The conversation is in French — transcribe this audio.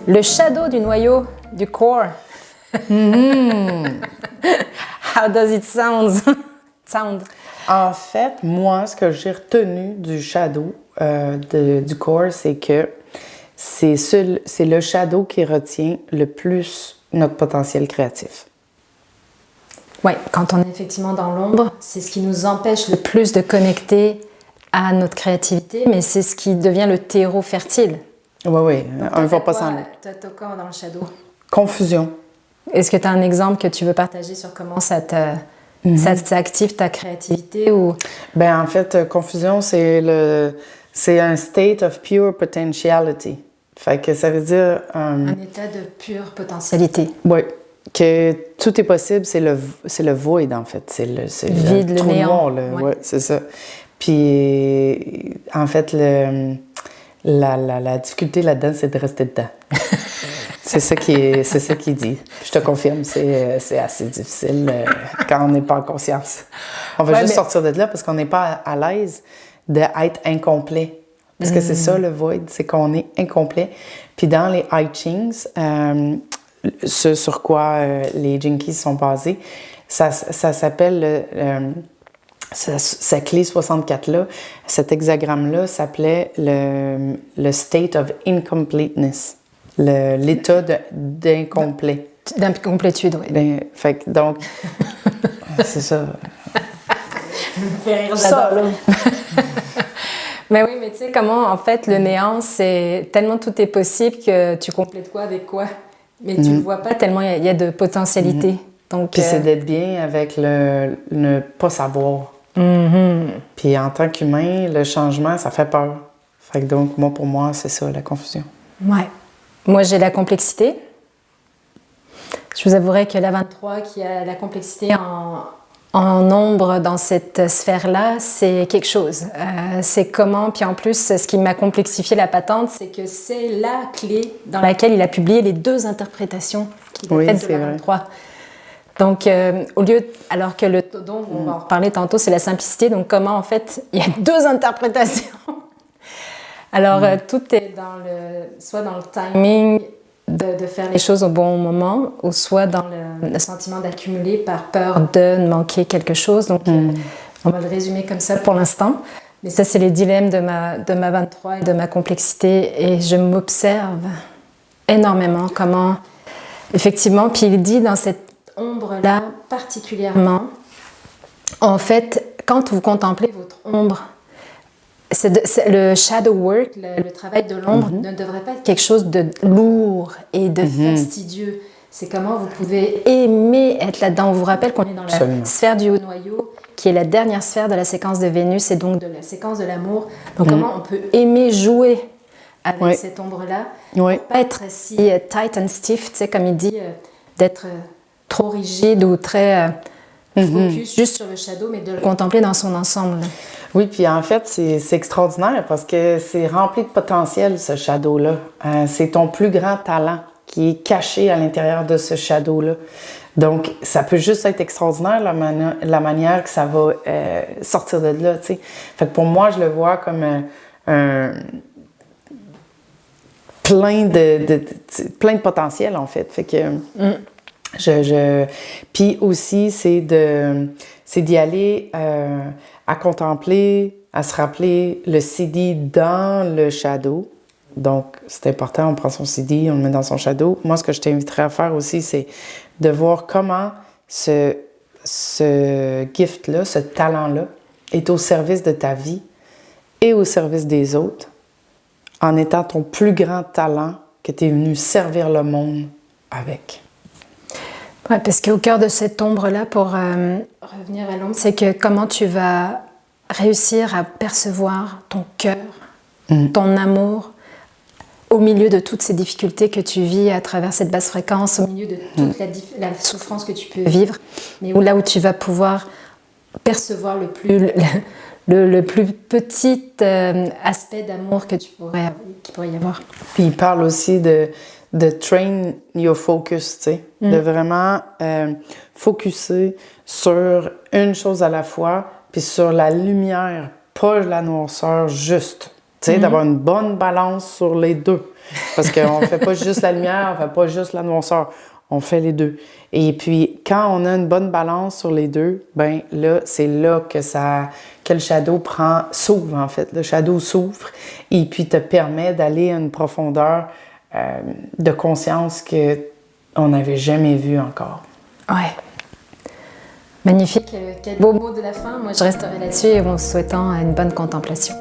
Le shadow du noyau, du core. How does it sound? En fait, moi, ce que j'ai retenu du shadow, du core, c'est que c'est le shadow qui retient le plus notre potentiel créatif. Oui, quand on est effectivement dans l'ombre, c'est ce qui nous empêche le plus de connecter à notre créativité, mais c'est ce qui devient le terreau fertile. Oui, un ne va pas sans l'autre. Toi, t'as quoi dans le shadow? Confusion. Est-ce que tu as un exemple que tu veux partager sur comment ça t'active ta créativité ou... Ben, en fait, confusion, c'est un state of pure potentiality. Fait que ça veut dire... un état de pure potentialité. Oui, que tout est possible, c'est le void, en fait. C'est vide, le le trou néant. noir, là. Ouais, c'est ça. Puis, en fait, la difficulté là-dedans, c'est de rester dedans. C'est ça qui dit. Je te confirme, c'est assez difficile quand on n'est pas en conscience. On va juste sortir de là parce qu'on n'est pas à l'aise d'être incomplet. Parce que c'est ça le void, c'est qu'on est incomplet. Puis dans les I Chings, ce sur quoi les Jinkies sont basés, ça s'appelle sa clé 64-là, cet hexagramme-là s'appelait le state of incompleteness, l'état d'incomplet. D'incomplétude, oui. Ben, fait que donc, c'est ça. Me fait rire, j'adore. Mais oui, mais tu sais comment, en fait, le néant, c'est tellement tout est possible que tu complètes quoi avec quoi. Mais tu le vois pas tellement il y a de potentialité. Donc, puis c'est d'être bien avec le ne pas savoir. Puis en tant qu'humain, le changement, ça fait peur. Fait que donc, pour moi, c'est ça, la confusion. Ouais. Moi, j'ai la complexité. Je vous avouerai que la 23, qui a la complexité en nombre dans cette sphère-là, c'est quelque chose. C'est comment, puis en plus, ce qui m'a complexifié la patente, c'est que c'est la clé dans laquelle il a publié les 2 interprétations qu'il a faites de la 23. Donc, au lieu, alors que le dont on va en reparler tantôt, c'est la simplicité. Donc, comment en fait, il y a 2 interprétations. Alors, tout est soit dans le timing de faire les choses au bon moment, ou soit dans le sentiment d'accumuler par peur de manquer quelque chose. Donc, on va le résumer comme ça pour l'instant. Mais ça, c'est les dilemmes de ma 23 et de ma complexité. Et je m'observe énormément comment, effectivement, puis il dit dans cette ombre-là particulièrement, en fait, quand vous contemplez votre ombre, le shadow work, le travail de l'ombre ne devrait pas être quelque chose de lourd et de fastidieux. C'est comment vous pouvez aimer être là-dedans. On vous rappelle qu'on est dans la sphère du haut noyau, qui est la dernière sphère de la séquence de Vénus et donc de la séquence de l'amour. Donc comment on peut aimer jouer avec cette ombre-là, pas être si tight and stiff, tu sais, comme il dit, d'être trop rigide ou très focus juste sur le shadow, mais de le contempler dans son ensemble. Oui, puis en fait, c'est extraordinaire parce que c'est rempli de potentiel, ce shadow-là. C'est ton plus grand talent qui est caché à l'intérieur de ce shadow-là. Donc, ça peut juste être extraordinaire, la manière que ça va sortir de là, tu sais. Fait que pour moi, je le vois comme plein de potentiel, en fait. Fait que puis aussi, c'est d'y aller à contempler, à se rappeler le CD dans le shadow. Donc, c'est important, on prend son CD, on le met dans son shadow. Moi, ce que je t'inviterais à faire aussi, c'est de voir comment ce gift-là, ce talent-là, est au service de ta vie et au service des autres, en étant ton plus grand talent que tu es venu servir le monde avec. Oui, parce qu'au cœur de cette ombre-là, pour revenir à l'ombre, c'est que comment tu vas réussir à percevoir ton cœur, ton amour, au milieu de toutes ces difficultés que tu vis à travers cette basse fréquence, au milieu de toute la souffrance que tu peux vivre, mais là où tu vas pouvoir percevoir le plus petit aspect d'amour qu'il pourrait y avoir. Puis il parle aussi de train your focus, tu sais, de vraiment focuser sur une chose à la fois, puis sur la lumière, pas la noirceur juste. sais, d'avoir une bonne balance sur les deux. Parce qu'on ne fait pas juste la lumière, on ne fait pas juste la noirceur, on fait les deux. Et puis, quand on a une bonne balance sur les deux, ben là, c'est là que le shadow s'ouvre, en fait. Le shadow s'ouvre et puis te permet d'aller à une profondeur de conscience qu'on n'avait jamais vue encore. Ouais. Magnifique. Quel beau mot de la fin. Moi, je resterai là-dessus en vous souhaitant une bonne contemplation.